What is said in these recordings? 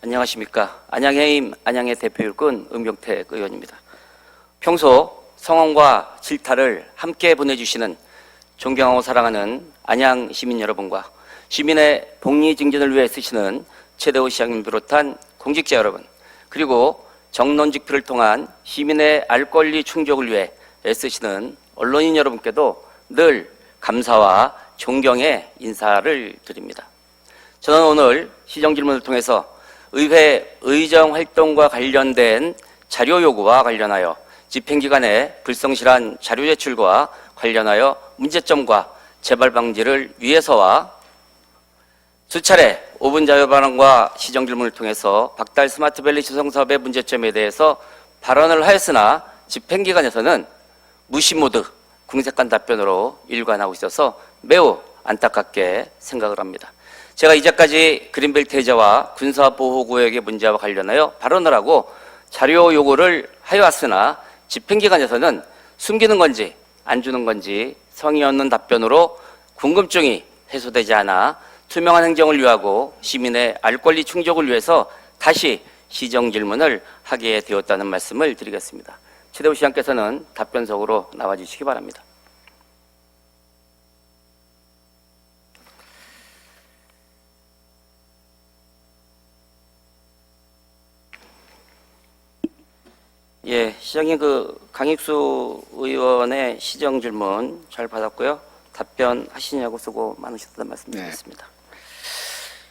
안녕하십니까. 안양해임 안양의 대표 일꾼 은병택 의원입니다. 평소 성원과 질타를 함께 보내주시는 존경하고 사랑하는 안양 시민 여러분과 시민의 복리 증진을 위해 쓰시는 최대호 시장님 비롯한 공직자 여러분, 그리고 정론직표를 통한 시민의 알 권리 충족을 위해 애쓰시는 언론인 여러분께도 늘 감사와 존경의 인사를 드립니다. 저는 오늘 시정질문을 통해서 의회 의정 활동과 관련된 자료 요구와 관련하여 집행기관의 불성실한 자료 제출과 관련하여 문제점과 재발 방지를 위해서와 수차례 5분 자유 발언과 시정질문을 통해서 박달 스마트밸리 조성사업의 문제점에 대해서 발언을 하였으나 집행기관에서는 무시 모드, 궁색한 답변으로 일관하고 있어서 매우 안타깝게 생각을 합니다. 제가 이제까지 그린벨트 해제와 군사보호구역의 문제와 관련하여 발언을 하고 자료 요구를 하여왔으나 집행기관에서는 숨기는 건지 안 주는 건지 성의 없는 답변으로 궁금증이 해소되지 않아 투명한 행정을 위하고 시민의 알 권리 충족을 위해서 다시 시정질문을 하게 되었다는 말씀을 드리겠습니다. 최대호 시장께서는 답변석으로 나와주시기 바랍니다. 예, 시장님 강익수 의원의 시정 질문 잘 받았고요. 답변하시냐고 수고 많으셨다는 말씀드리겠습니다.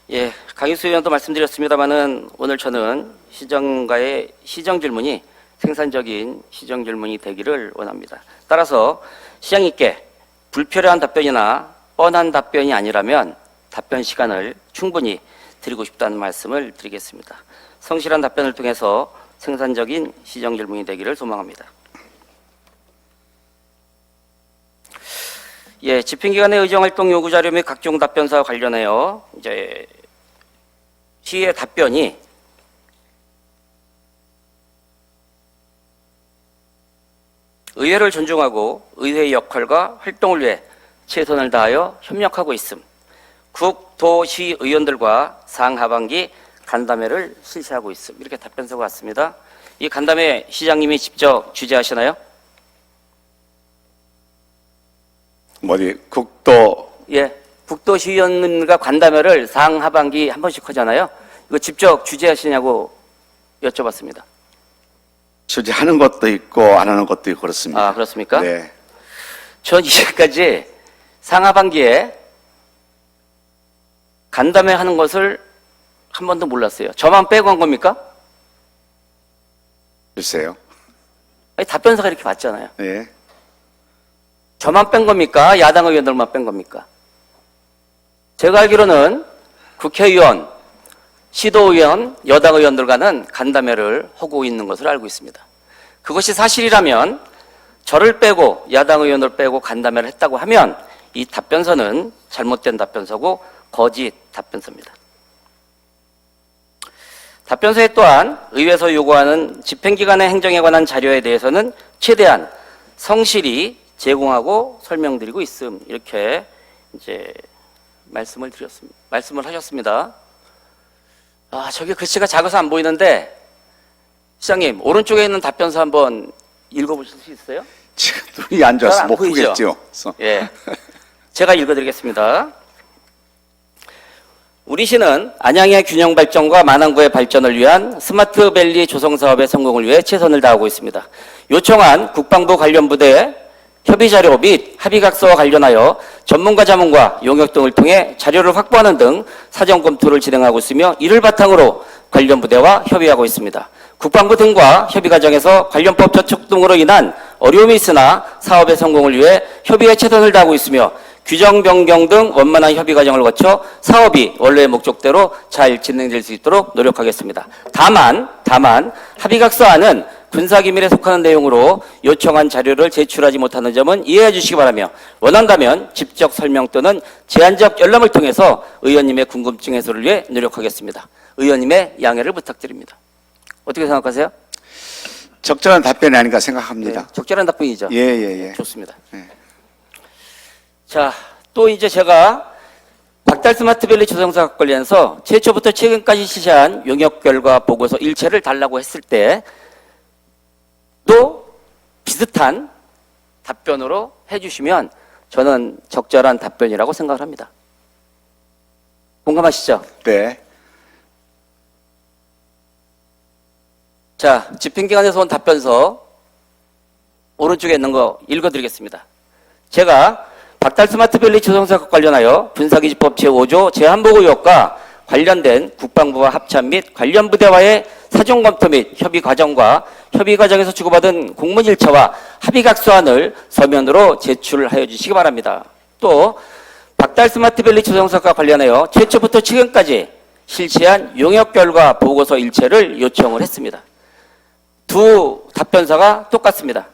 네. 예, 강익수 의원도 말씀드렸습니다만은 오늘 저는 시정가의 시정 질문이 생산적인 시정 질문이 되기를 원합니다. 따라서 시장님께 불필요한 답변이나 뻔한 답변이 아니라면 답변 시간을 충분히 드리고 싶다는 말씀을 드리겠습니다. 성실한 답변을 통해서 생산적인 시정 질문이 되기를 소망합니다. 예, 집행기관의 의정활동 요구 자료 및 각종 답변사와 관련하여 이제 시의 답변이 의회를 존중하고 의회의 역할과 활동을 위해 최선을 다하여 협력하고 있음. 국, 도, 시 의원들과 상하반기 간담회를 실시하고 있음. 이렇게 답변서가 왔습니다. 이 간담회 시장님이 직접 주재하시나요? 어디 국도? 예, 국도시의원과 간담회를 상하반기 한 번씩 하잖아요. 이거 직접 주재하시냐고 여쭤봤습니다. 주재하는 것도 있고 안 하는 것도 있고 그렇습니다. 아, 그렇습니까? 네. 전 이제까지 상하반기에 간담회 하는 것을 한 번도 몰랐어요. 저만 빼고 한 겁니까? 글쎄요. 아니, 답변서가 이렇게 왔잖아요. 네. 저만 뺀 겁니까? 야당 의원들만 뺀 겁니까? 제가 알기로는 국회의원, 시도의원, 여당 의원들과는 간담회를 하고 있는 것으로 알고 있습니다. 그것이 사실이라면 저를 빼고 야당 의원을 빼고 간담회를 했다고 하면 이 답변서는 잘못된 답변서고 거짓 답변서입니다. 답변서에 또한 의회에서 요구하는 집행기관의 행정에 관한 자료에 대해서는 최대한 성실히 제공하고 설명드리고 있음. 이렇게 이제 말씀을 하셨습니다. 아, 저기 글씨가 작아서 안 보이는데 시장님 오른쪽에 있는 답변서 한번 읽어보실 수 있어요? 지금 눈이 안 좋아서 못 보이죠? 보겠죠. 예, 제가 읽어드리겠습니다. 우리 시는 안양의 균형 발전과 만안구의 발전을 위한 스마트밸리 조성 사업의 성공을 위해 최선을 다하고 있습니다. 요청한 국방부 관련 부대의 협의 자료 및 합의각서와 관련하여 전문가 자문과 용역 등을 통해 자료를 확보하는 등 사전 검토를 진행하고 있으며 이를 바탕으로 관련 부대와 협의하고 있습니다. 국방부 등과 협의 과정에서 관련법 저촉 등으로 인한 어려움이 있으나 사업의 성공을 위해 협의에 최선을 다하고 있으며 규정 변경 등 원만한 협의 과정을 거쳐 사업이 원래의 목적대로 잘 진행될 수 있도록 노력하겠습니다. 다만 합의각서안은 군사기밀에 속하는 내용으로 요청한 자료를 제출하지 못하는 점은 이해해 주시기 바라며 원한다면 직접 설명 또는 제한적 열람을 통해서 의원님의 궁금증 해소를 위해 노력하겠습니다. 의원님의 양해를 부탁드립니다. 어떻게 생각하세요? 적절한 답변이 아닌가 생각합니다. 네, 적절한 답변이죠. 예. 좋습니다. 자, 또 이제 제가 박달 스마트밸리 조성사업 관련해서 최초부터 최근까지 실시한 용역 결과 보고서 일체를 달라고 했을 때 또 비슷한 답변으로 해주시면 저는 적절한 답변이라고 생각을 합니다. 공감하시죠? 네. 자, 집행기관에서 온 답변서 오른쪽에 있는 거 읽어드리겠습니다. 제가 박달 스마트밸리 조성사업 관련하여 분사기지법 제5조 제한보고 의혹과 관련된 국방부와 합참 및 관련 부대와의 사전 검토 및 협의 과정과 협의 과정에서 주고받은 공문 일차와 합의각서안을 서면으로 제출하여 주시기 바랍니다. 또 박달 스마트밸리 조성사업과 관련하여 최초부터 최근까지 실시한 용역 결과 보고서 일체를 요청을 했습니다. 두 답변서가 똑같습니다.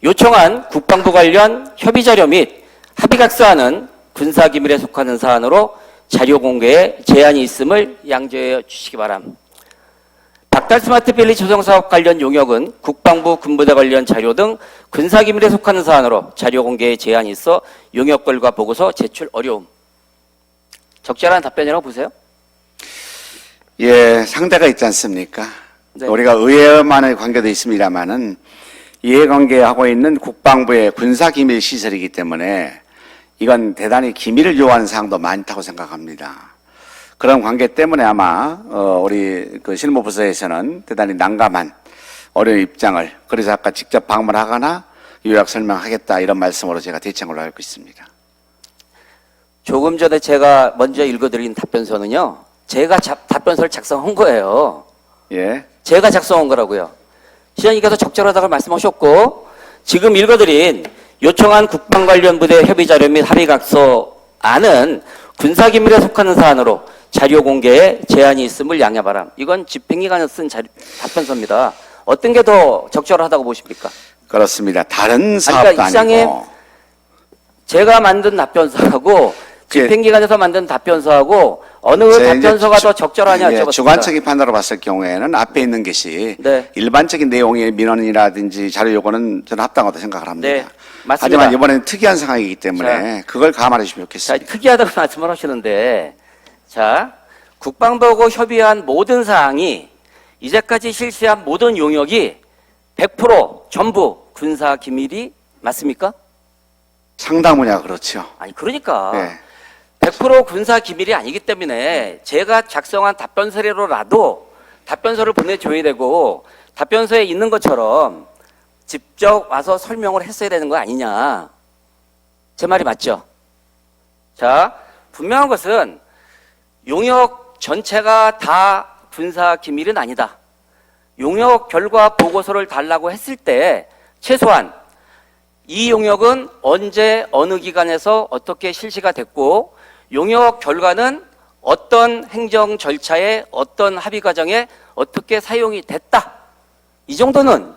요청한 국방부 관련 협의 자료 및 합의각서안은 군사기밀에 속하는 사안으로 자료 공개에 제한이 있음을 양조해 주시기 바랍니다. 박달 스마트밸리 조성사업 관련 용역은 국방부 군부대 관련 자료 등 군사기밀에 속하는 사안으로 자료 공개에 제한이 있어 용역 결과 보고서 제출 어려움. 적절한 답변이라고 보세요? 예, 상대가 있지 않습니까? 네. 우리가 의회만의 관계도 있습니다만은 이해관계하고 있는 국방부의 군사기밀 시설이기 때문에 이건 대단히 기밀을 요하는 사항도 많다고 생각합니다. 그런 관계 때문에 아마 우리 그 실무부서에서는 대단히 난감한 어려운 입장을, 그래서 아까 직접 방문하거나 요약 설명하겠다 이런 말씀으로 제가 대체한 걸로 알고 있습니다. 조금 전에 제가 먼저 읽어드린 답변서는요, 제가 답변서를 작성한 거예요. 예. 제가 작성한 거라고요. 시장님께서 적절하다고 말씀하셨고, 지금 읽어드린 요청한 국방 관련 부대 협의 자료 및 합의각서안은 군사기밀에 속하는 사안으로 자료 공개에 제한이 있음을 양해 바람. 이건 집행기관에서 쓴 답변서입니다. 어떤 게 더 적절하다고 보십니까? 그렇습니다. 다른 사업도 그러니까 시장님, 아니고. 제가 만든 답변서하고 집행기관에서 만든 답변서하고 어느 답변서가 더 적절하냐 여쭤봤습니다. 주관적인 판단으로 봤을 경우에는 앞에 있는 것이 네. 일반적인 내용의 민원이라든지 자료 요구는 저는 합당하다고 생각을 합니다. 네, 맞습니다. 하지만 이번에는 특이한 상황이기 때문에 그걸 감안해 주시면 자, 좋겠습니다. 특이하다고 말씀을 하시는데, 자, 국방부하고 협의한 모든 사항이 이제까지 실시한 모든 용역이 100% 전부 군사 기밀이 맞습니까? 상당 분야 그렇죠. 아니 그러니까 네. 100% 군사 기밀이 아니기 때문에 제가 작성한 답변서로라도 답변서를 보내줘야 되고 답변서에 있는 것처럼 직접 와서 설명을 했어야 되는 거 아니냐. 제 말이 맞죠? 자, 분명한 것은 용역 전체가 다 군사 기밀은 아니다. 용역 결과 보고서를 달라고 했을 때 최소한 이 용역은 언제 어느 기관에서 어떻게 실시가 됐고 용역 결과는 어떤 행정 절차에 어떤 합의 과정에 어떻게 사용이 됐다. 이 정도는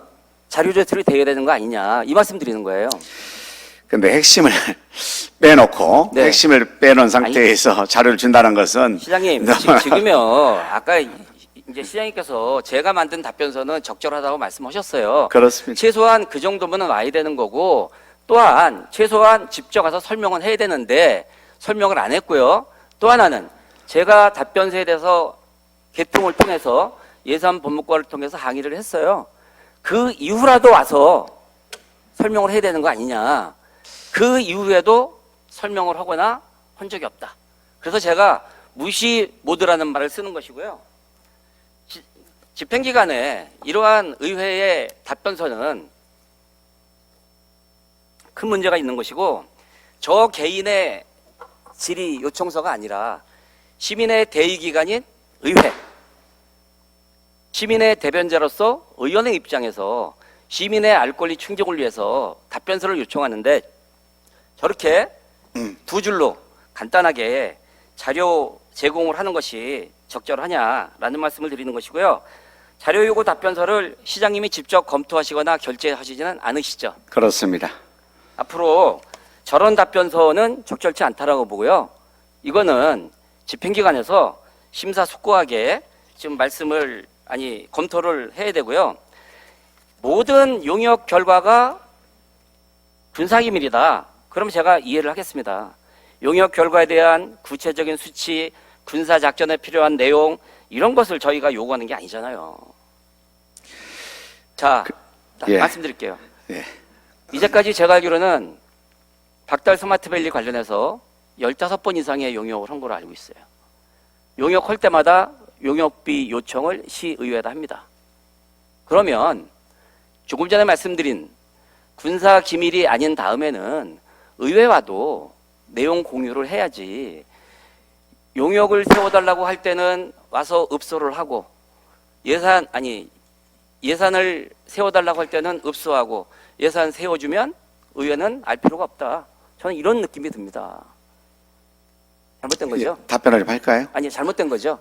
자료 제출이 되어야 되는 거 아니냐. 이 말씀 드리는 거예요. 근데 핵심을 빼놓고 네. 핵심을 빼놓은 상태에서 자료를 준다는 것은 시장님, 지금요. 아까 이제 시장님께서 제가 만든 답변서는 적절하다고 말씀하셨어요. 그렇습니다. 최소한 그 정도면 와야 되는 거고 또한 최소한 직접 가서 설명은 해야 되는데 설명을 안 했고요. 또 하나는 제가 답변서에 대해서 개통을 통해서 예산법무과를 통해서 항의를 했어요. 그 이후라도 와서 설명을 해야 되는 거 아니냐. 그 이후에도 설명을 하거나 한 적이 없다. 그래서 제가 무시 모드라는 말을 쓰는 것이고요. 집행기관에 이러한 의회의 답변서는 큰 문제가 있는 것이고 저 개인의 질의 요청서가 아니라 시민의 대의기관인 의회, 시민의 대변자로서 의원의 입장에서 시민의 알 권리 충족을 위해서 답변서를 요청하는데 저렇게 두 줄로 간단하게 자료 제공을 하는 것이 적절하냐라는 말씀을 드리는 것이고요. 자료 요구 답변서를 시장님이 직접 검토하시거나 결재하시지는 않으시죠? 그렇습니다. 앞으로 저런 답변서는 적절치 않다라고 보고요. 이거는 집행기관에서 심사숙고하게 지금 검토를 해야 되고요. 모든 용역 결과가 군사기밀이다. 그럼 제가 이해를 하겠습니다. 용역 결과에 대한 구체적인 수치, 군사 작전에 필요한 내용 이런 것을 저희가 요구하는 게 아니잖아요. 자, 예. 말씀드릴게요. 예. 이제까지 제가 알기로는 박달 스마트밸리 관련해서 15번 이상의 용역을 한 걸로 알고 있어요. 용역할 때마다 용역비 요청을 시의회에다 합니다. 그러면 조금 전에 말씀드린 군사 기밀이 아닌 다음에는 의회와도 내용 공유를 해야지, 용역을 세워달라고 할 때는 와서 읍소를 하고 예산을 세워달라고 할 때는 읍소하고 예산 세워주면 의회는 알 필요가 없다. 저는 이런 느낌이 듭니다. 잘못된 거죠? 예, 답변을 좀 할까요? 아니, 잘못된 거죠?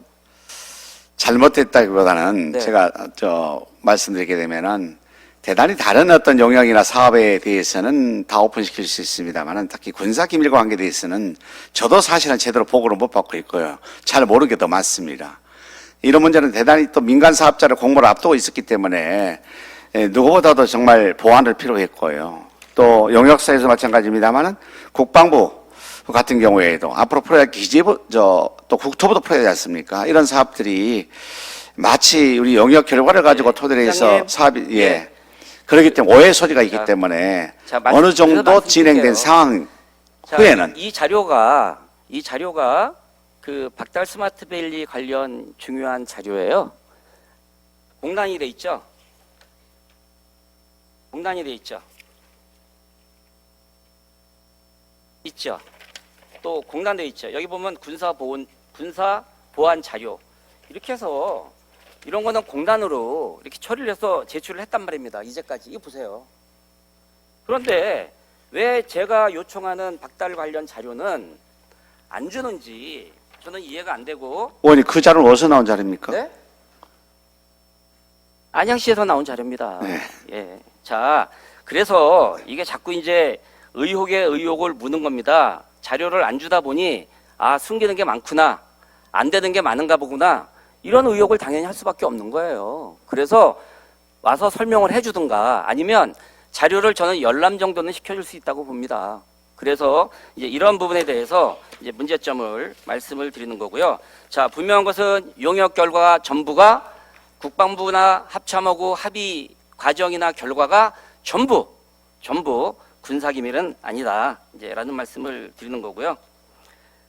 잘못됐다기보다는 네. 제가 말씀드리게 되면은 대단히 다른 어떤 영역이나 사업에 대해서는 다 오픈시킬 수 있습니다만은 특히 군사 기밀과 관계에 대해서는 저도 사실은 제대로 보고를 못 받고 있고요. 잘 모르는 게 더 많습니다. 이런 문제는 대단히 또 민간 사업자를 공모를 앞두고 있었기 때문에 누구보다도 정말 보완을 필요했고요. 또 용역사에서 마찬가지입니다만은 국방부 같은 경우에도 앞으로 풀어야 기재부, 또 국토부도 풀어야 되지 않습니까? 이런 사업들이 마치 우리 영역 결과를 가지고 토대로 해서 시장님, 사업이, 예. 예. 그렇기 때문에 오해 소지가 있기 자, 때문에 자, 어느 정도 말씀드릴게요. 진행된 상황 자, 후에는 이 자료가 그 박달 스마트밸리 관련 중요한 자료예요. 공란이 돼 있죠? 공란이 돼 있죠? 있죠? 또 공란돼 있죠? 여기 보면 군사 보안 자료 이렇게 해서 이런 거는 공단으로 이렇게 처리를 해서 제출을 했단 말입니다. 이제까지. 이거 보세요. 그런데 왜 제가 요청하는 박달 관련 자료는 안 주는지 저는 이해가 안 되고. 의원님 그 자료는 어디서 나온 자료입니까? 네? 안양시에서 나온 자료입니다. 네. 예. 자, 그래서 이게 자꾸 이제 의혹에 의혹을 묻는 겁니다. 자료를 안 주다 보니 숨기는 게 많구나, 안 되는 게 많은가 보구나, 이런 의혹을 당연히 할 수밖에 없는 거예요. 그래서 와서 설명을 해주든가 아니면 자료를 저는 열람 정도는 시켜줄 수 있다고 봅니다. 그래서 이제 이런 부분에 대해서 이제 문제점을 말씀을 드리는 거고요. 자, 분명한 것은 용역 결과 전부가 국방부나 합참하고 합의 과정이나 결과가 전부 군사기밀은 아니다. 이제라는 말씀을 드리는 거고요.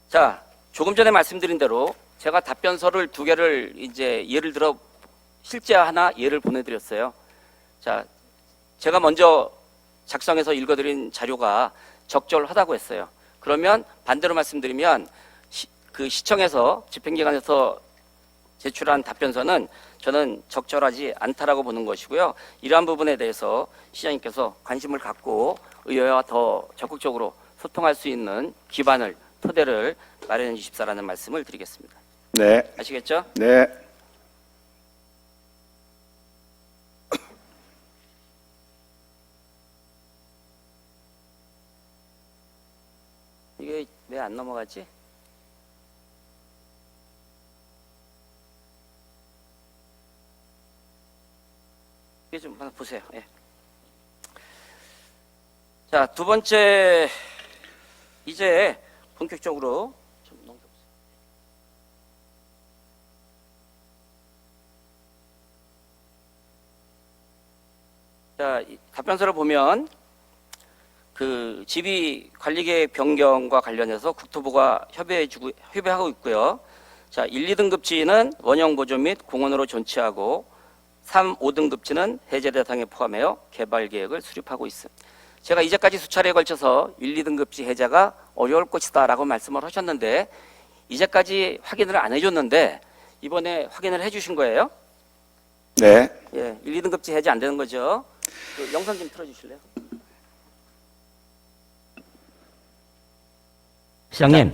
자, 조금 전에 말씀드린 대로 제가 답변서를 2개를 이제 예를 들어 실제 하나 예를 보내드렸어요. 자, 제가 먼저 작성해서 읽어드린 자료가 적절하다고 했어요. 그러면 반대로 말씀드리면 그 시청에서 집행기관에서 제출한 답변서는 저는 적절하지 않다라고 보는 것이고요. 이러한 부분에 대해서 시장님께서 관심을 갖고 의회와 더 적극적으로 소통할 수 있는 기반을, 토대를 마련해 주십사라는 말씀을 드리겠습니다. 네. 아시겠죠? 네. 이게 왜 안 넘어가지? 이게 좀 한번 보세요. 예. 자, 2번째, 이제 본격적으로 좀 넘겨보세요. 자, 이 답변서를 보면 그 지휘 관리계획 변경과 관련해서 국토부가 협의하고 있고요. 자, 1, 2등급지는 원형 보존 및 공원으로 존치하고 3, 5등급지는 해제 대상에 포함하여 개발 계획을 수립하고 있습니다. 제가 이제까지 수차례에 걸쳐서 1, 2등급지 해제가 어려울 것이다라고 말씀을 하셨는데 이제까지 확인을 안 해줬는데 이번에 확인을 해주신 거예요? 네. 예, 1, 2등급지 해제 안 되는 거죠? 그 영상 좀 틀어주실래요? 시장님,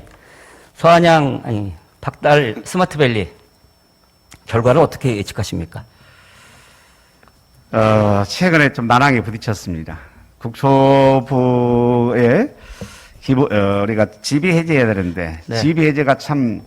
서한양 박달 스마트밸리 결과를 어떻게 예측하십니까? 최근에 좀 난항에 부딪혔습니다. 국토부에 우리가 지비 해제해야 되는데 네. 지비 해제가 참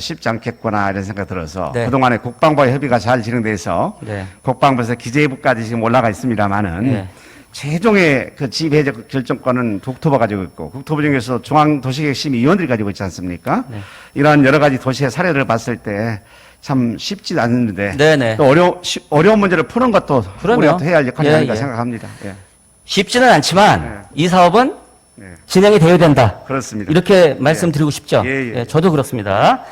쉽지 않겠구나 이런 생각 들어서 네. 그동안에 국방부와 협의가 잘 진행돼서 네. 국방부에서 기재부까지 지금 올라가 있습니다만은 네. 최종의 그 지배제 결정권은 국토부가 가지고 있고 국토부 중에서 중앙도시계획심의위원들이 가지고 있지 않습니까? 네. 이러한 여러 가지 도시의 사례를 봤을 때 참 쉽지 않은데 네네. 또 어려운 문제를 푸는 것도 그럼요. 우리가 또 해야 할 역할이 예, 아닌가 예. 생각합니다. 예. 쉽지는 않지만 네. 이 사업은 네. 진행이 되어야 된다. 그렇습니다. 이렇게 말씀드리고 싶죠. 예, 예. 저도 그렇습니다.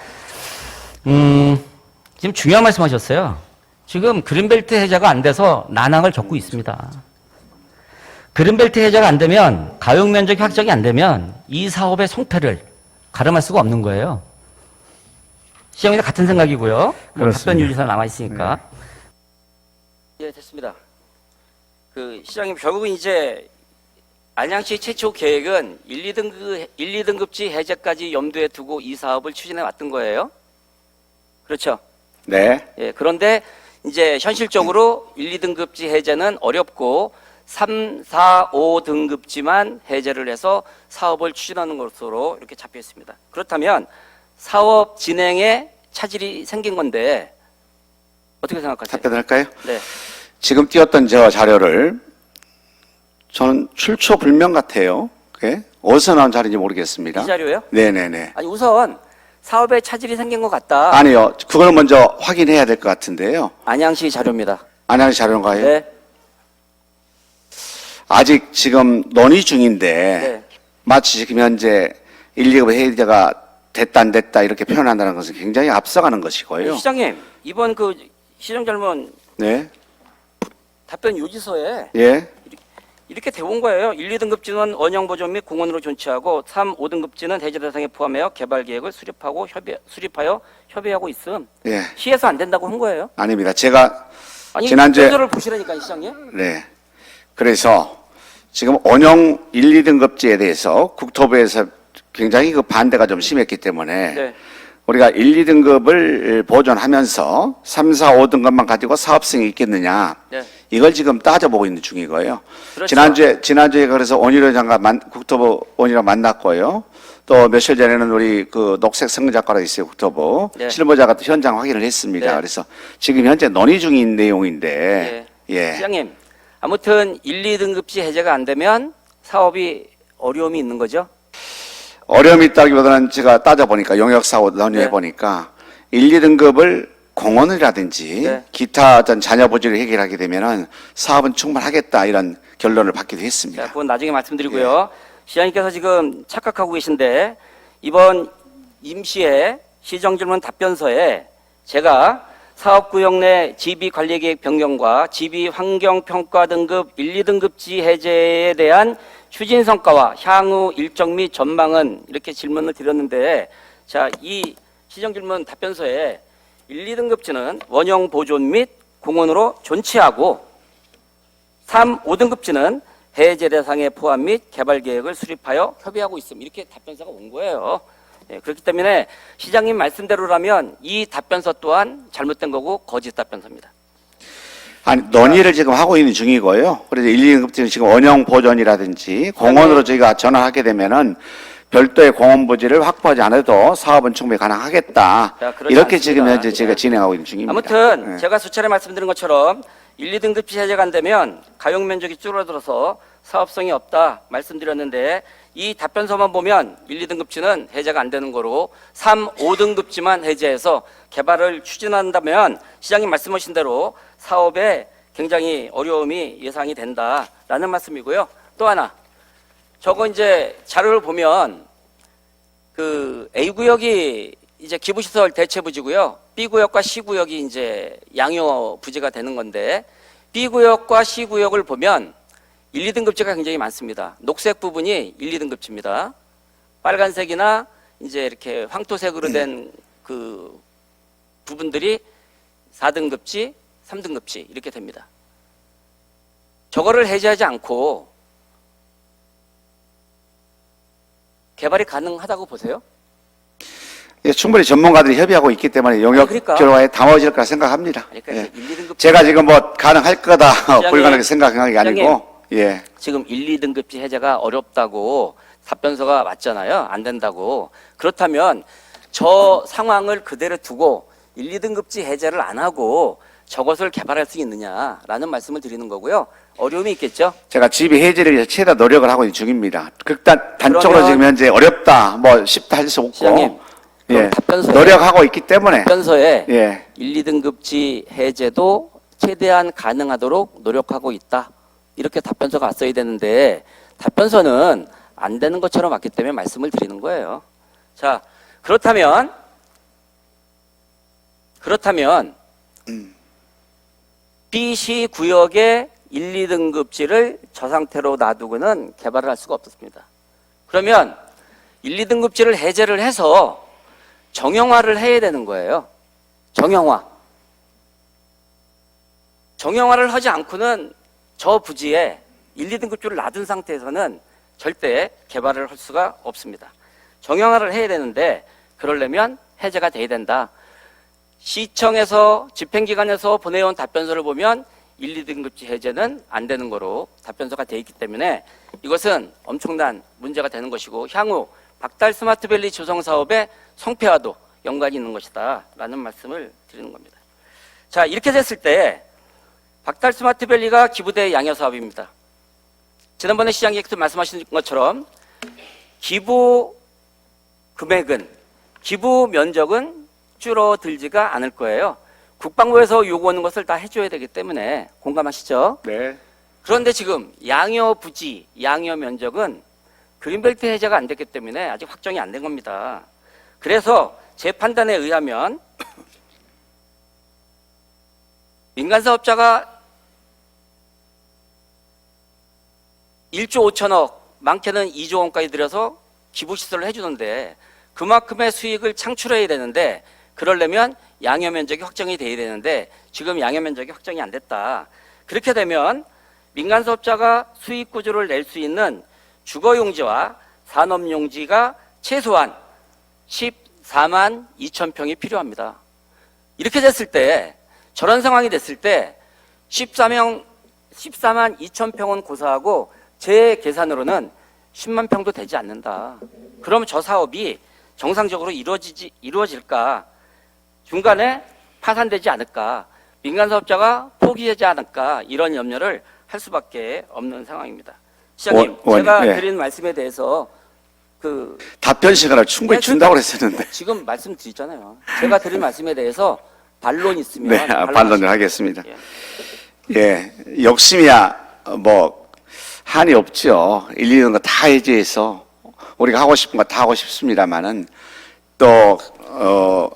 지금 중요한 말씀하셨어요. 지금 그린벨트 해제가 안 돼서 난항을 겪고 있습니다. 그린벨트 해제가 안 되면 가용 면적 확정이 안 되면 이 사업의 성패를 가름할 수가 없는 거예요. 시장님도 같은 생각이고요. 뭐 그렇습니다. 답변 유지사 남아 있으니까. 예, 됐습니다. 그 시장님 결국은 이제 안양시 최초 계획은 1, 2등급지 해제까지 염두에 두고 이 사업을 추진해 왔던 거예요. 그렇죠? 네. 예, 그런데 이제 현실적으로 1, 2등급지 해제는 어렵고 3, 4, 5등급지만 해제를 해서 사업을 추진하는 것으로 이렇게 잡혀 있습니다. 그렇다면 사업 진행에 차질이 생긴 건데 어떻게 생각하세요? 답변할까요? 네. 지금 띄웠던 저 자료를 저는 출처 불명 같아요. 그게 어디서 나온 자료인지 모르겠습니다. 이 자료요? 네네네. 아니 우선 사업에 차질이 생긴 것 같다. 아니요. 그걸 먼저 확인해야 될 것 같은데요. 안양시 자료입니다. 안양시 자료인가요? 네. 아직 지금 논의 중인데 네. 마치 지금 현재 1, 2급 해제가 됐다 안 됐다 이렇게 표현한다는 것은 굉장히 앞서가는 것이고요. 시장님 이번 그 시정 질문 네. 답변 요지서에 예. 이렇게 대본 거예요. 1, 2등급지는 원형 보존 및 공원으로 존치하고 3, 5등급지는 해제 대상에 포함하여 개발 계획을 수립하여 협의하고 있음. 예. 시에서 안 된다고 한 거예요. 아닙니다. 제가 아니 지난주에 문서를 보시라니까 시장님. 네. 그래서 지금 원형 1, 2등급지에 대해서 국토부에서 굉장히 그 반대가 좀 심했기 때문에 네. 우리가 1, 2등급을 보존하면서 3, 4, 5등급만 가지고 사업성이 있겠느냐. 네. 이걸 지금 따져보고 있는 중이고요. 그렇죠. 지난주에 그래서 원희룡 장관 국토부 원희룡 만났고요. 또 며칠 전에는 우리 그 녹색 성장과로 있어요, 국토부. 네. 실무자가 또 현장 확인을 했습니다. 네. 그래서 지금 현재 논의 중인 내용인데, 예. 시장님 아무튼 1, 2등급지 해제가 안 되면 사업이 어려움이 있는 거죠. 어려움이 있다기보다는 제가 따져보니까 용역사고 논의해보니까 1, 2등급을 공원이라든지 네. 기타 어떤 자녀 부지를 해결하게 되면은 사업은 충분하겠다 이런 결론을 받기도 했습니다. 자, 그건 나중에 말씀드리고요. 시장님께서 지금 착각하고 계신데 이번 임시의 시정질문 답변서에 제가 사업구역 내 지비관리계획 변경과 지비환경평가 등급 1, 2등급지 해제에 대한 추진 성과와 향후 일정 및 전망은 이렇게 질문을 드렸는데 자, 이 시정질문 답변서에 1, 2등급지는 원형 보존 및 공원으로 존치하고 3, 5등급지는 해제 대상에 포함 및 개발 계획을 수립하여 협의하고 있음. 이렇게 답변서가 온 거예요. 예, 그렇기 때문에 시장님 말씀대로라면 이 답변서 또한 잘못된 거고 거짓 답변서입니다. 아니, 논의를 지금 하고 있는 중이고요. 그래서 1, 2등급지는 지금 원형 보존이라든지 공원으로 저희가 전환하게 되면은 별도의 공원 부지를 확보하지 않아도 사업은 충분히 가능하겠다. 자, 그렇지 이렇게 않습니다. 지금 현재 예. 제가 진행하고 있는 중입니다. 아무튼 예. 제가 수차례 말씀드린 것처럼 1, 2등급지 해제가 안 되면 가용 면적이 줄어들어서 사업성이 없다 말씀드렸는데 이 답변서만 보면 1, 2등급지는 해제가 안 되는 거로 3, 5등급지만 해제해서 개발을 추진한다면 시장님 말씀하신 대로 사업에 굉장히 어려움이 예상이 된다라는 말씀이고요. 또 하나 저거 이제 자료를 보면 그 A구역이 이제 기부시설 대체부지고요. B구역과 C구역이 이제 양효 부지가 되는 건데 B구역과 C구역을 보면 1, 2등급지가 굉장히 많습니다. 녹색 부분이 1, 2등급지입니다. 빨간색이나 이제 이렇게 황토색으로 된 그 부분들이 4등급지, 3등급지 이렇게 됩니다. 저거를 해제하지 않고 개발이 가능하다고 보세요? 예, 충분히 전문가들이 협의하고 있기 때문에 용역 그러니까. 결과에 담아질 거라 생각합니다. 그러니까 예. 1, 2등급 제가 지금 뭐 가능할 거다 시장님, 불가능하게 생각한 게 아니고 예. 지금 1, 2등급지 해제가 어렵다고 답변서가 맞잖아요. 안 된다고. 그렇다면 저 상황을 그대로 두고 1, 2등급지 해제를 안 하고 저것을 개발할 수 있느냐라는 말씀을 드리는 거고요. 어려움이 있겠죠. 제가 지배 해제를 위해서 최대 노력을 하고 있는 중입니다. 단적으로 그러면 지금 현재 어렵다, 뭐 쉽다 할 수 없고, 시장님, 그럼 답변서에 노력하고 있기 때문에, 답변서에 예, 1, 2등급지 해제도 최대한 가능하도록 노력하고 있다. 이렇게 답변서가 왔어야 되는데 답변서는 안 되는 것처럼 왔기 때문에 말씀을 드리는 거예요. 자, 그렇다면 B시 구역의 1, 2등급지를 저 상태로 놔두고는 개발을 할 수가 없었습니다. 그러면 1, 2등급지를 해제를 해서 정형화를 해야 되는 거예요. 정형화를 하지 않고는 저 부지에 1, 2등급지를 놔둔 상태에서는 절대 개발을 할 수가 없습니다. 정형화를 해야 되는데 그러려면 해제가 돼야 된다. 시청에서 집행기관에서 보내온 답변서를 보면 1, 2등급지 해제는 안 되는 거로 답변서가 돼 있기 때문에 이것은 엄청난 문제가 되는 것이고 향후 박달 스마트밸리 조성 사업의 성패와도 연관이 있는 것이다 라는 말씀을 드리는 겁니다. 자, 이렇게 됐을 때 박달 스마트밸리가 기부대 양여 사업입니다. 지난번에 시장님께서 말씀하신 것처럼 기부 금액은, 기부 면적은 줄어들지가 않을 거예요. 국방부에서 요구하는 것을 다 해줘야 되기 때문에 공감하시죠? 네. 그런데 지금 양여 부지, 양여 면적은 그린벨트 해제가 안 됐기 때문에 아직 확정이 안 된 겁니다. 그래서 제 판단에 의하면 민간 사업자가 1조 5천억, 많게는 2조 원까지 들여서 기부시설을 해주는데 그만큼의 수익을 창출해야 되는데 그러려면 양여 면적이 확정이 돼야 되는데 지금 양여 면적이 확정이 안 됐다. 그렇게 되면 민간 사업자가 수익 구조를 낼 수 있는 주거용지와 산업용지가 최소한 14만 2천 평이 필요합니다. 이렇게 됐을 때, 저런 상황이 됐을 때 14만 2천 평은 고사하고 제 계산으로는 10만 평도 되지 않는다. 그럼 저 사업이 정상적으로 이루어질까? 중간에 파산되지 않을까? 민간 사업자가 포기하지 않을까? 이런 염려를 할 수밖에 없는 상황입니다. 시장님, 제가 예. 드린 말씀에 대해서 답변 시간을 충분히 준다고 그랬었는데. 지금 말씀드리잖아요. 제가 드린 말씀에 대해서 반론 있으면 네, 반론을 하겠습니다. 예. 예, 욕심이야 뭐 한이 없죠. 1, 2등 거 다 해제해서 우리가 하고 싶은 거 다 하고 싶습니다만은 또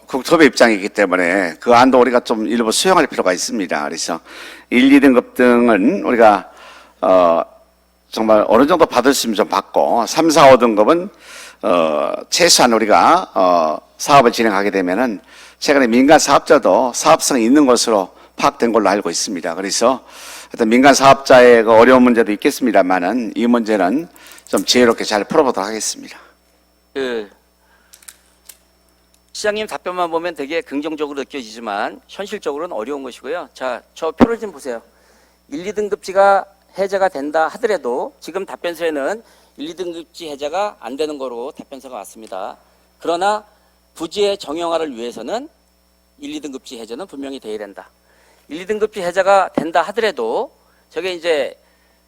국토부 입장이기 때문에 그 안도 우리가 좀 일부 수용할 필요가 있습니다. 그래서 1, 2등급 등은 우리가 정말 어느 정도 받을 수 있으면 좀 받고 3, 4, 5등급은 최소한 우리가 사업을 진행하게 되면은 최근에 민간 사업자도 사업성이 있는 것으로 파악된 걸로 알고 있습니다. 그래서 어떤 민간 사업자의 그 어려운 문제도 있겠습니다만은 이 문제는 좀 지혜롭게 잘 풀어보도록 하겠습니다. 시장님 답변만 보면 되게 긍정적으로 느껴지지만 현실적으로는 어려운 것이고요. 자, 저 표를 좀 보세요. 1, 2등급지가 해제가 된다 하더라도 지금 답변서에는 1, 2등급지 해제가 안 되는 거로 답변서가 왔습니다. 그러나 부지의 정형화를 위해서는 1, 2등급지 해제는 분명히 돼야 된다. 1, 2등급지 해제가 된다 하더라도 저게 이제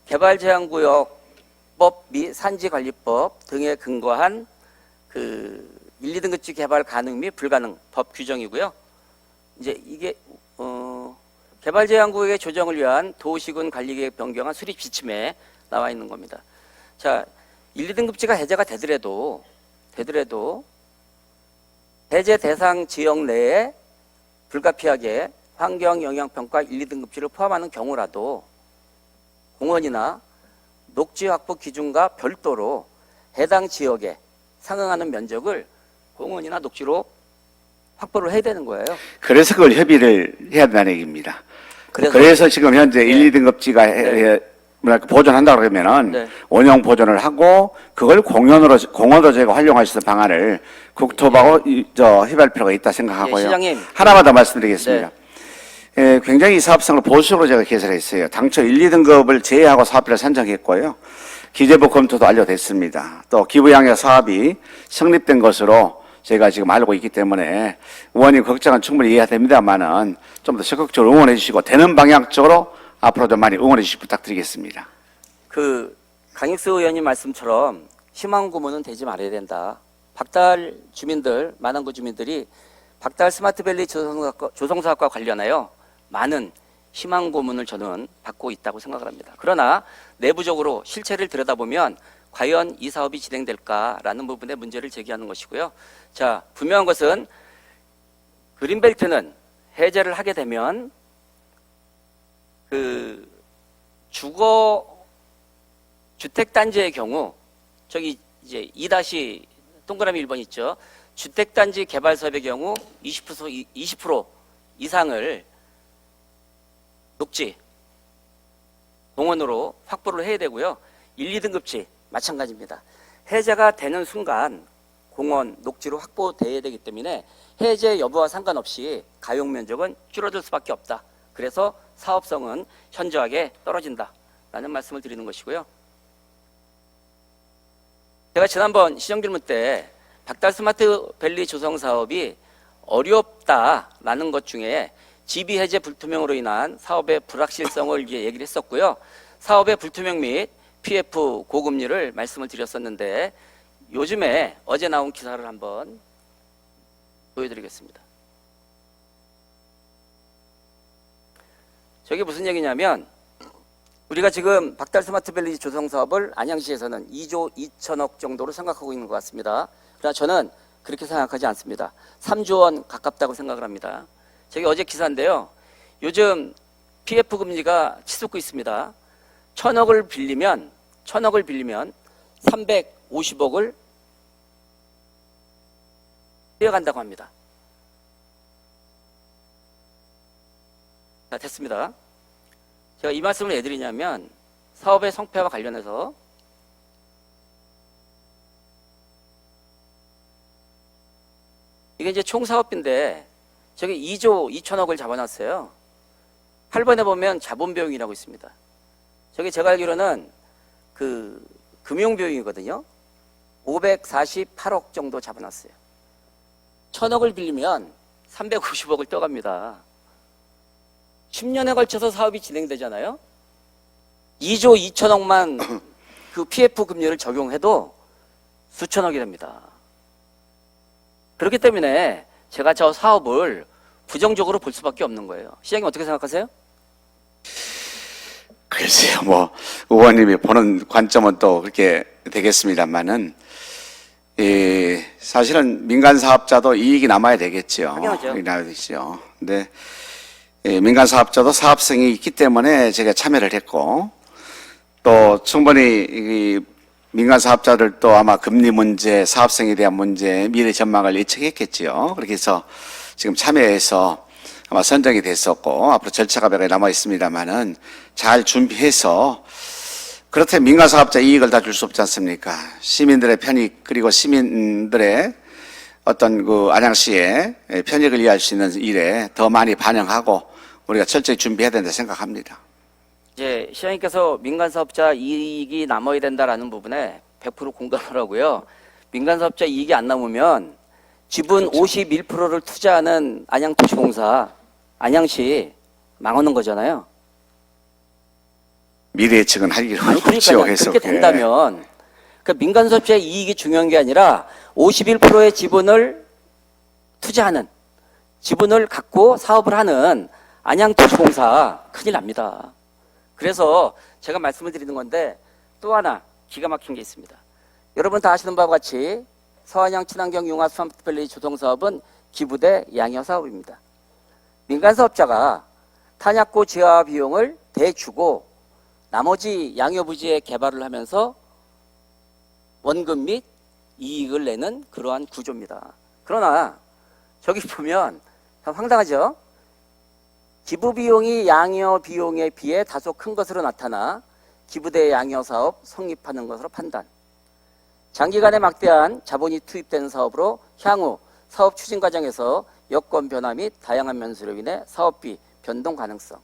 개발제한구역법 및 산지관리법 등에 근거한 1, 2등급지 개발 가능 및 불가능 법 규정이고요. 이제 이게 개발제한구역의 조정을 위한 도시군 관리계획 변경안 수립 지침에 나와 있는 겁니다. 자, 1, 2등급지가 해제가 되더라도 해제 대상 지역 내에 불가피하게 환경영향평가 1, 2등급지를 포함하는 경우라도 공원이나 녹지 확보 기준과 별도로 해당 지역에 상응하는 면적을 공원이나 녹지로 확보를 해야 되는 거예요. 그래서 그걸 협의를 해야 된다는 얘기입니다. 그래서 그래서 지금 현재 네. 1, 2등급지가 뭐랄까 보존한다고 그러면은 네. 원형 보존을 하고 그걸 공원으로 저희가 활용할 수 있는 방안을 국토부하고 협의할 필요가 있다 생각하고요. 예, 시장님. 하나만 더 말씀드리겠습니다. 굉장히 사업성을 보수적으로 제가 개설했어요. 당초 1, 2등급을 제외하고 사업비를 산정했고요. 기재부 검토도 완료됐습니다. 또 기부양여 사업이 성립된 것으로 제가 지금 알고 있기 때문에 의원님 걱정은 충분히 이해가 됩니다만은 좀 더 적극적으로 응원해 주시고 되는 방향 쪽으로 앞으로 좀 많이 응원해 주시기 부탁드리겠습니다. 그 강익수 의원님 말씀처럼 희망 고문은 되지 말아야 된다. 박달 주민들, 만안구 주민들이 박달 스마트밸리 조성사업과 관련하여 많은 희망 고문을 저는 받고 있다고 생각을 합니다. 그러나 내부적으로 실체를 들여다보면 과연 이 사업이 진행될까라는 부분에 문제를 제기하는 것이고요. 자, 분명한 것은 그린벨트는 해제를 하게 되면 그 주거 주택 단지의 경우 저기 이제 2- 동그라미 1번 있죠. 주택 단지 개발 사업의 경우 20% 이상을 녹지 공원으로 확보를 해야 되고요. 1, 2등급지 마찬가지입니다. 해제가 되는 순간 공원, 녹지로 확보돼야 되기 때문에 해제 여부와 상관없이 가용 면적은 줄어들 수밖에 없다. 그래서 사업성은 현저하게 떨어진다라는 말씀을 드리는 것이고요. 제가 지난번 시정질문 때 박달 스마트밸리 조성 사업이 어렵다라는 것 중에 지비 해제 불투명으로 인한 사업의 불확실성을 얘기를 했었고요. 사업의 불투명 및 PF 고금리를 말씀을 드렸었는데 요즘에 어제 나온 기사를 한번 보여드리겠습니다. 저게 무슨 얘기냐면 우리가 지금 박달 스마트밸리 조성 사업을 안양시에서는 2조 2천억 정도로 생각하고 있는 것 같습니다. 그러나 저는 그렇게 생각하지 않습니다. 3조 원 가깝다고 생각을 합니다. 저게 어제 기사인데요. 요즘 PF 금리가 치솟고 있습니다. 1,000억을 빌리면 350억을 뛰어간다고 합니다. 자, 됐습니다. 제가 이 말씀을 왜 드리냐면 사업의 성패와 관련해서 이게 이제 총 사업비인데 저게 2조 2천억을 잡아놨어요. 8번에 보면 자본 비용이라고 있습니다. 저게 제가 알기로는 그 금융 비용이거든요. 548억 정도 잡아놨어요. 1,000억을 빌리면 350억을 떠갑니다. 10년에 걸쳐서 사업이 진행되잖아요. 2조 2천억만 그 PF 금리를 적용해도 수천억이 됩니다. 그렇기 때문에 제가 저 사업을 부정적으로 볼 수밖에 없는 거예요. 시장님 어떻게 생각하세요? 글쎄요, 뭐 의원님이 보는 관점은 또 그렇게 되겠습니다만은 사실은 민간 사업자도 이익이 남아야 되겠죠. 당연하죠. 이익이 남아야 되죠. 근데 민간 사업자도 사업성이 있기 때문에 제가 참여를 했고 또 충분히 이 민간 사업자들도 아마 금리 문제, 사업성에 대한 문제, 미래 전망을 예측했겠지요. 그렇게 해서 지금 참여해서 아마 선정이 됐었고 앞으로 절차가 몇 가지 남아 있습니다만은 잘 준비해서 그렇다면 민간 사업자 이익을 다 줄 수 없지 않습니까? 시민들의 편익 그리고 시민들의 어떤 그 안양시의 편익을 이해할 수 있는 일에 더 많이 반영하고 우리가 철저히 준비해야 된다 생각합니다. 이제 시장님께서 민간 사업자 이익이 남아야 된다라는 부분에 100% 공감을 하고요. 민간 사업자 이익이 안 남으면 지분 51%를 투자하는 안양도시공사, 안양시 망하는 거잖아요. 미래 예측은 하기로 아니 없죠. 그러니까 그렇게 된다면 그 민간 사업자의 이익이 중요한 게 아니라 51%의 지분을 투자하는, 지분을 갖고 사업을 하는 안양도시공사 큰일 납니다. 그래서 제가 말씀을 드리는 건데 또 하나 기가 막힌 게 있습니다. 여러분 다 아시는 바와 같이 서안양 친환경 융화 스마트밸리 조성 사업은 기부대 양여 사업입니다. 민간 사업자가 탄약고 지하 비용을 대주고 나머지 양여 부지의 개발을 하면서 원금 및 이익을 내는 그러한 구조입니다. 그러나 저기 보면 참 황당하죠? 기부 비용이 양여 비용에 비해 다소 큰 것으로 나타나 기부대 양여 사업 성립하는 것으로 판단. 장기간의 막대한 자본이 투입된 사업으로 향후 사업 추진 과정에서 여건 변화 및 다양한 변수로 인해 사업비 변동 가능성.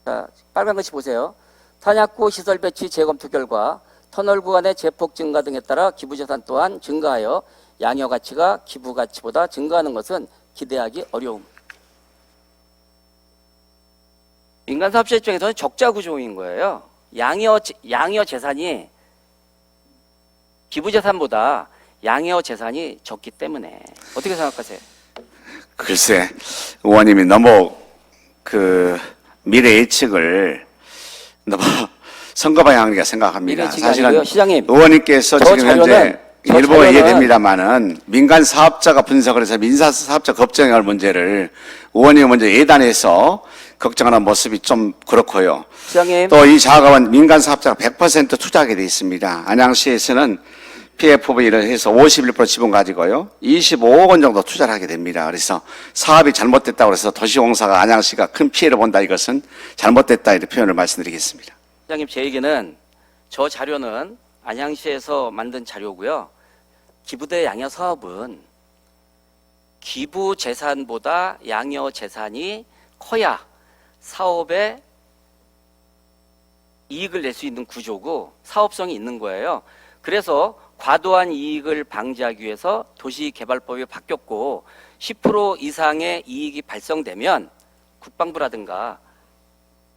자, 빨간 글씨 보세요. 탄약고 시설 배치 재검토 결과 터널 구간의 재폭 증가 등에 따라 기부재산 또한 증가하여 양여 가치가 기부 가치보다 증가하는 것은 기대하기 어려움. 민간 사업자 입장에서는 적자 구조인 거예요. 양여 재산이 기부 재산보다 양여 재산이 적기 때문에 어떻게 생각하세요? 글쎄, 의원님이 너무 그 미래 예측을 너무 선거 방향이라 생각합니다. 미래 예측이 아니고요. 시장님, 의원님께서 저 지금 현재 저 일부가 자료는- 이해됩니다만은 민간 사업자가 분석을 해서 민사 사업자 걱정할 문제를 의원님이 먼저 예단해서 걱정하는 모습이 좀 그렇고요. 시장님, 또 이 자가원 민간 사업자가 100% 투자하게 돼 있습니다. 안양시에서는 PFV를 해서 51% 지분 가지고요. 25억 원 정도 투자를 하게 됩니다. 그래서 사업이 잘못됐다고 해서 도시공사가 안양시가 큰 피해를 본다, 이것은 잘못됐다, 이런 표현을 말씀드리겠습니다. 시장님, 제 얘기는 저 자료는 안양시에서 만든 자료고요. 기부대 양여 사업은 기부 재산보다 양여 재산이 커야 사업에 이익을 낼 수 있는 구조고 사업성이 있는 거예요. 그래서 과도한 이익을 방지하기 위해서 도시개발법이 바뀌었고 10% 이상의 이익이 발생되면 국방부라든가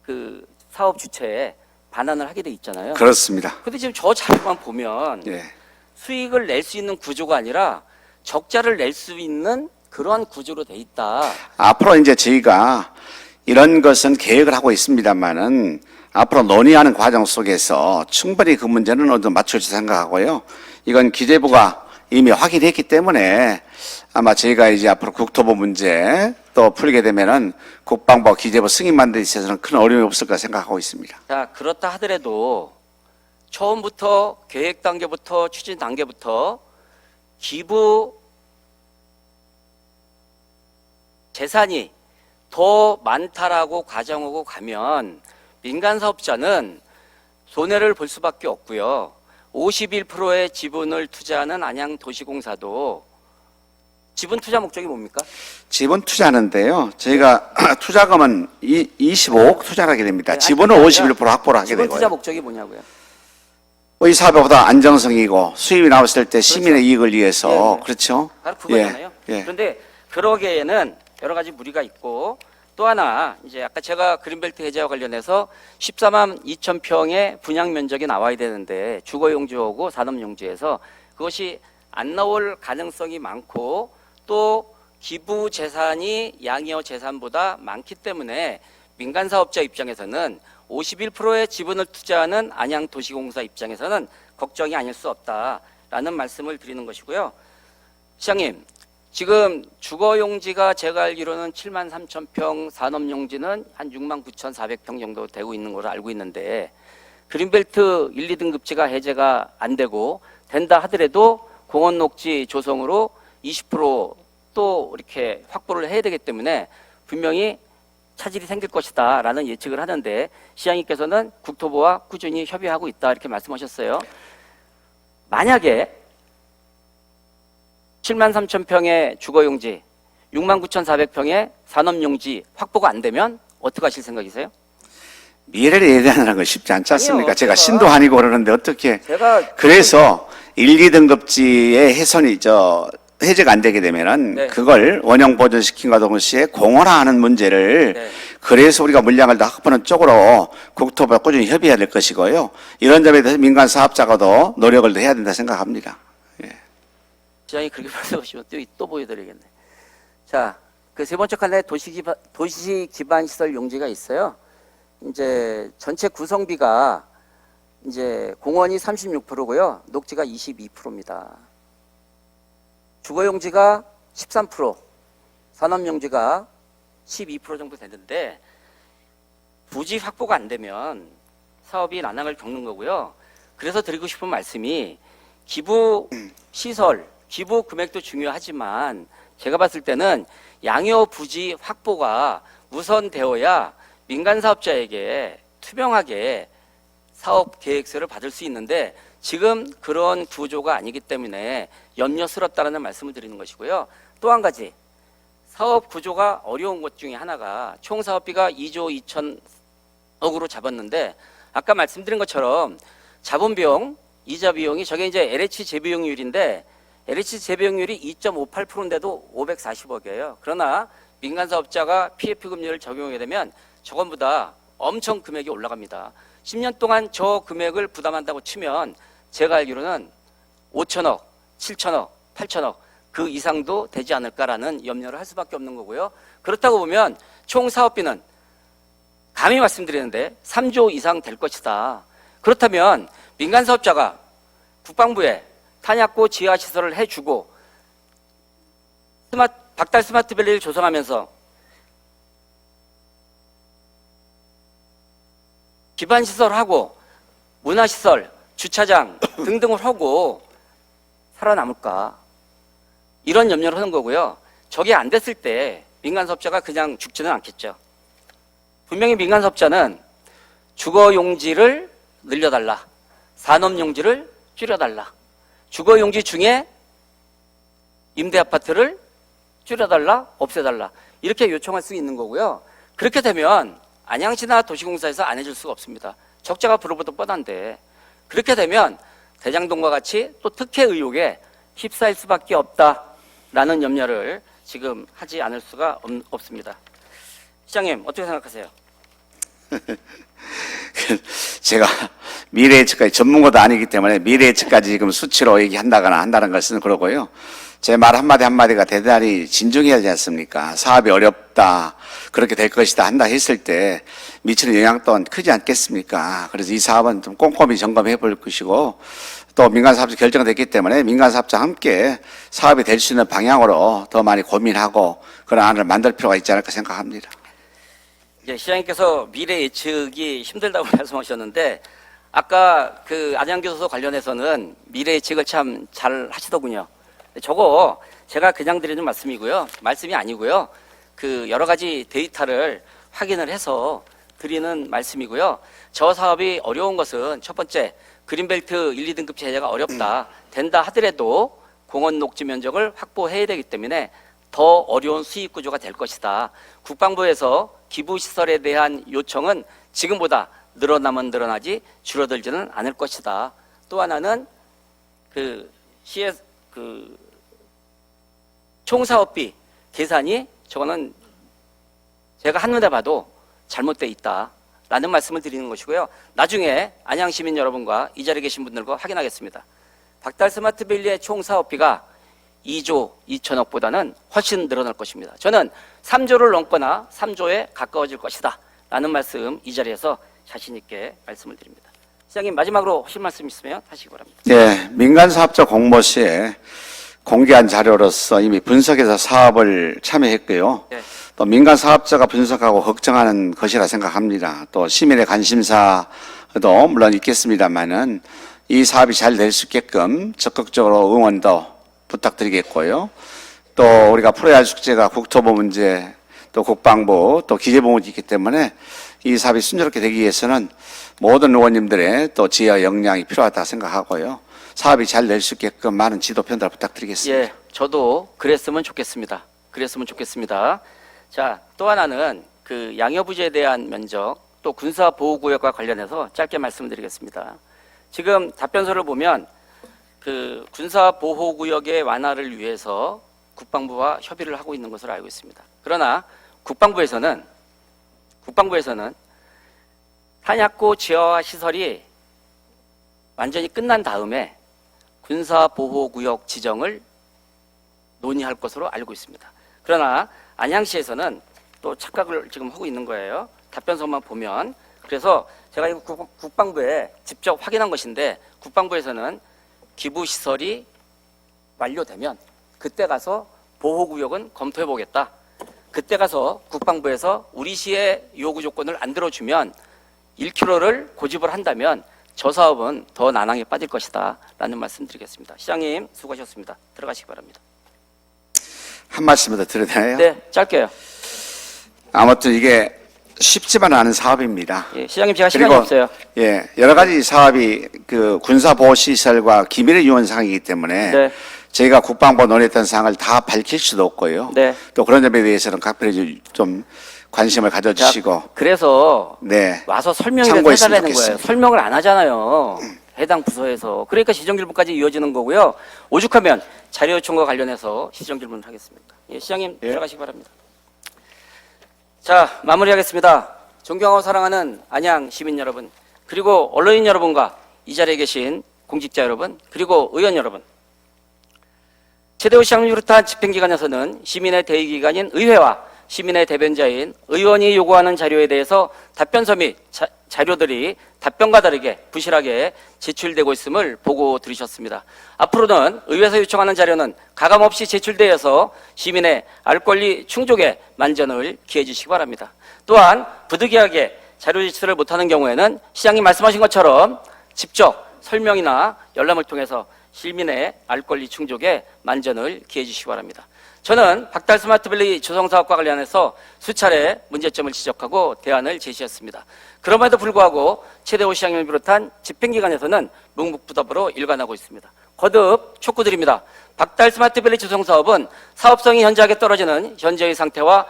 그 사업 주체에 반환을 하게 돼 있잖아요. 그렇습니다. 근데 지금 저 자료만 보면 예. 수익을 낼 수 있는 구조가 아니라 적자를 낼 수 있는 그러한 구조로 돼 있다. 앞으로 이제 저희가 이런 것은 계획을 하고 있습니다만은 앞으로 논의하는 과정 속에서 충분히 그 문제는 어느 정도 맞출지 생각하고요. 이건 기재부가 이미 확인했기 때문에 아마 저희가 이제 앞으로 국토부 문제 또 풀게 되면은 국방부 기재부 승인만 데 있어서는 큰 어려움이 없을 거라 생각하고 있습니다. 자, 그렇다 하더라도 처음부터 계획 단계부터 추진 단계부터 기부 재산이 더 많다라고 가정하고 가면 민간 사업자는 손해를 볼 수밖에 없고요. 51%의 지분을 투자하는 안양도시공사도 지분 투자 목적이 뭡니까? 지분 투자하는데요. 저희가 투자금은 25억 투자를 하게 됩니다. 아니, 지분은 그게 51% 확보를 하게 지분 투자 되고요. 목적이 뭐냐고요? 이 사업보다 안정성이고 수입이 나왔을 때 시민의 이익을 위해서 네, 네. 그렇죠. 바로 그거잖아요. 예. 그런데 그러기에는 여러 가지 무리가 있고 또 하나 이제 아까 제가 그린벨트 해제와 관련해서 14만 2천 평의 분양 면적이 나와야 되는데 주거용지하고 산업용지에서 그것이 안 나올 가능성이 많고 또 기부 재산이 양여 재산보다 많기 때문에 민간 사업자 입장에서는 51%의 지분을 투자하는 안양도시공사 입장에서는 걱정이 아닐 수 없다라는 말씀을 드리는 것이고요. 시장님, 지금 주거용지가 제가 알기로는 7만 3천 평, 산업용지는 한 6만 9,400평 정도 되고 있는 걸로 알고 있는데 그린벨트 1, 2등급지가 해제가 안 되고 된다 하더라도 공원 녹지 조성으로 20%또 이렇게 확보를 해야 되기 때문에 분명히 차질이 생길 것이다 라는 예측을 하는데 시장님께서는 국토부와 꾸준히 협의하고 있다 이렇게 말씀하셨어요. 만약에 7만 3천 평의 주거용지, 6만 9,400평의 산업용지 확보가 안 되면 어떻게 하실 생각이세요? 미래를 예단하는 건 쉽지 않지 않습니까? 아니요, 제가 제가- 신도 아니고 그러는데 어떻게 제가 그래서 1, 2등급지의 훼손이 해제가 안 되게 되면은 네. 그걸 원형 보존시킨과 동시에 공원화하는 문제를 네. 그래서 우리가 물량을 더 확보하는 쪽으로 국토부와 꾸준히 협의해야 될 것이고요. 이런 점에 대해서 민간 사업자가 노력을 더 해야 된다 생각합니다. 시장이 그렇게 말씀하시면 또 보여드리겠네. 자, 그 세 번째 칸에 도시 기반 시설 용지가 있어요. 이제 전체 구성비가 이제 공원이 36%고요. 녹지가 22%입니다. 주거용지가 13%, 산업용지가 12% 정도 되는데 부지 확보가 안 되면 사업이 난항을 겪는 거고요. 그래서 드리고 싶은 말씀이 기부 시설, 기부 금액도 중요하지만 제가 봤을 때는 양여 부지 확보가 우선되어야 민간 사업자에게 투명하게 사업 계획서를 받을 수 있는데 지금 그런 구조가 아니기 때문에 염려스럽다는 말씀을 드리는 것이고요. 또 한 가지 사업 구조가 어려운 것 중에 하나가 총 사업비가 2조 2천억으로 잡았는데 아까 말씀드린 것처럼 자본 비용 이자 비용이 저게 이제 LH 재비용률인데 LH 재비용률이 2.58%인데도 540억이에요. 그러나 민간 사업자가 PF 금리를 적용하게 되면 저건보다 엄청 금액이 올라갑니다. 10년 동안 저 금액을 부담한다고 치면 제가 알기로는 5천억, 7천억, 8천억 그 이상도 되지 않을까라는 염려를 할 수밖에 없는 거고요. 그렇다고 보면 총 사업비는 감히 말씀드리는데 3조 이상 될 것이다. 그렇다면 민간 사업자가 국방부에 탄약고 지하 시설을 해주고 박달 스마트밸리를 조성하면서 기반 시설하고 문화시설, 주차장 등등을 하고 살아남을까? 이런 염려를 하는 거고요. 저게 안 됐을 때 민간 사업자가 그냥 죽지는 않겠죠. 분명히 민간 사업자는 주거 용지를 늘려달라, 산업 용지를 줄여달라, 주거 용지 중에 임대 아파트를 줄여달라, 없애달라 이렇게 요청할 수 있는 거고요. 그렇게 되면 안양시나 도시공사에서 안 해줄 수가 없습니다. 적자가 불어보도 뻔한데 그렇게 되면 대장동과 같이 또 특혜 의혹에 휩싸일 수밖에 없다라는 염려를 지금 하지 않을 수가 없습니다. 시장님 어떻게 생각하세요? 제가 미래 예측까지 전문가도 아니기 때문에 미래 예측까지 지금 수치로 얘기한다거나 한다는 것은 그러고요. 제 말 한마디 한마디가 대단히 진중해야 하지 않습니까? 사업이 어렵다, 그렇게 될 것이다 한다 했을 때 미치는 영향 또한 크지 않겠습니까? 그래서 이 사업은 좀 꼼꼼히 점검해 볼 것이고 또 민간 사업자 결정됐기 때문에 민간 사업자와 함께 사업이 될 수 있는 방향으로 더 많이 고민하고 그런 안을 만들 필요가 있지 않을까 생각합니다. 예, 시장님께서 미래 예측이 힘들다고 말씀하셨는데 아까 그 안양교도소 관련해서는 미래 예측을 참 잘 하시더군요. 저거 제가 그냥 드리는 말씀이 아니고요. 그 여러 가지 데이터를 확인을 해서 드리는 말씀이고요. 저 사업이 어려운 것은 첫 번째 그린벨트 1, 2등급 제재가 어렵다. 된다 하더라도 공원 녹지 면적을 확보해야 되기 때문에 더 어려운 수익 구조가 될 것이다. 국방부에서 기부 시설에 대한 요청은 지금보다 늘어나면 늘어나지 줄어들지는 않을 것이다. 또 하나는 그 CS 그 총사업비 계산이 저거는 제가 한눈에 봐도 잘못돼 있다라는 말씀을 드리는 것이고요. 나중에 안양 시민 여러분과 이 자리에 계신 분들과 확인하겠습니다. 박달 스마트밸리의 총사업비가 2조 2천억보다는 훨씬 늘어날 것입니다. 저는 3조를 넘거나 3조에 가까워질 것이다 라는 말씀 이 자리에서 자신 있게 말씀을 드립니다. 시장님 마지막으로 하실 말씀 있으면 하시기 바랍니다. 네, 민간 사업자 공모시에 공개한 자료로서 이미 분석해서 사업을 참여했고요. 네. 또 민간 사업자가 분석하고 걱정하는 것이라 생각합니다. 또 시민의 관심사도 물론 있겠습니다만은 이 사업이 잘 될 수 있게끔 적극적으로 응원도 부탁드리겠고요. 또 우리가 풀어야 할 숙제가 국토부 문제, 또 국방부, 또 기재부 문제 있기 때문에 이 사업이 순조롭게 되기 위해서는 모든 의원님들의 또 지혜와 역량이 필요하다 생각하고요. 사업이 잘 될 수 있게끔 많은 지도 편달 부탁드리겠습니다. 예, 저도 그랬으면 좋겠습니다. 그랬으면 좋겠습니다. 자, 또 하나는 그 양여부지에 대한 면적, 또 군사보호구역과 관련해서 짧게 말씀드리겠습니다. 지금 답변서를 보면 그 군사보호구역의 완화를 위해서 국방부와 협의를 하고 있는 것으로 알고 있습니다. 그러나 국방부에서는 탄약고 지하화 시설이 완전히 끝난 다음에 군사보호구역 지정을 논의할 것으로 알고 있습니다. 그러나 안양시에서는 또 착각을 지금 하고 있는 거예요. 답변서만 보면. 그래서 제가 이거 국방부에 직접 확인한 것인데 국방부에서는 기부시설이 완료되면 그때 가서 보호구역은 검토해보겠다. 그때 가서 국방부에서 우리 시의 요구 조건을 안 들어주면 1km를 고집을 한다면 저 사업은 더 난항에 빠질 것이다 라는 말씀 드리겠습니다. 시장님 수고하셨습니다. 들어가시기 바랍니다. 한 말씀 더 드려도 되나요? 네, 짧게요. 아무튼 이게 쉽지만 않은 사업입니다. 예, 시장님 제가 시간이 그리고 없어요. 예, 여러 가지 사업이 그 군사보호시설과 기밀을 요한 사항이기 때문에 네. 저희가 국방부 논의했던 사항을 다 밝힐 수도 없고요. 네. 또 그런 점에 대해서는 각별히 좀 관심을 가져주시고. 그래서 네. 와서 설명을 참고했으면 해달라는 거예요. 좋겠습니다. 설명을 안 하잖아요. 해당 부서에서 그러니까 시정질문까지 이어지는 거고요. 오죽하면 자료 요청과 관련해서 시정질문을 하겠습니다. 예, 시장님 예. 들어가시기 바랍니다. 자, 마무리하겠습니다. 존경하고 사랑하는 안양 시민 여러분, 그리고 언론인 여러분과 이 자리에 계신 공직자 여러분, 그리고 의원 여러분. 최대호 시장을 비롯한 집행기관에서는 시민의 대의기관인 의회와 시민의 대변자인 의원이 요구하는 자료에 대해서 답변서 및 자료들이 답변과 다르게 부실하게 제출되고 있음을 보고 들으셨습니다. 앞으로는 의회에서 요청하는 자료는 가감없이 제출되어서 시민의 알 권리 충족에 만전을 기해 주시기 바랍니다. 또한 부득이하게 자료 제출을 못하는 경우에는 시장님 말씀하신 것처럼 직접 설명이나 열람을 통해서 시민의 알 권리 충족에 만전을 기해 주시기 바랍니다. 저는 박달 스마트밸리 조성사업과 관련해서 수차례 문제점을 지적하고 대안을 제시했습니다. 그럼에도 불구하고 최대호 시장님을 비롯한 집행기관에서는 묵묵부답으로 일관하고 있습니다. 거듭 촉구드립니다. 박달 스마트밸리 조성사업은 사업성이 현저하게 떨어지는 현재의 상태와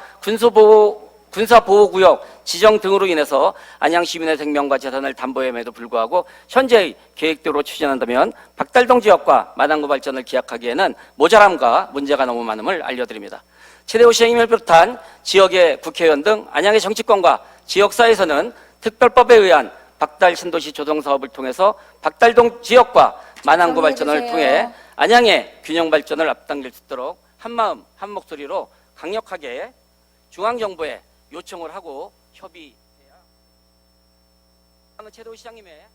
군사보호구역 지정 등으로 인해서 안양 시민의 생명과 재산을 담보함에도 불구하고 현재의 계획대로 추진한다면 박달동 지역과 마당구 발전을 기약하기에는 모자람과 문제가 너무 많음을 알려드립니다. 최대호 시장님을 비롯한 지역의 국회의원 등 안양의 정치권과 지역사회에서는 특별법에 의한 박달 신도시 조성사업을 통해서 박달동 지역과 마당구 발전을 통해 안양의 균형 발전을 앞당길 수 있도록 한마음 한목소리로 강력하게 중앙정부에 요청을 하고 협의해야 최대호 시장님의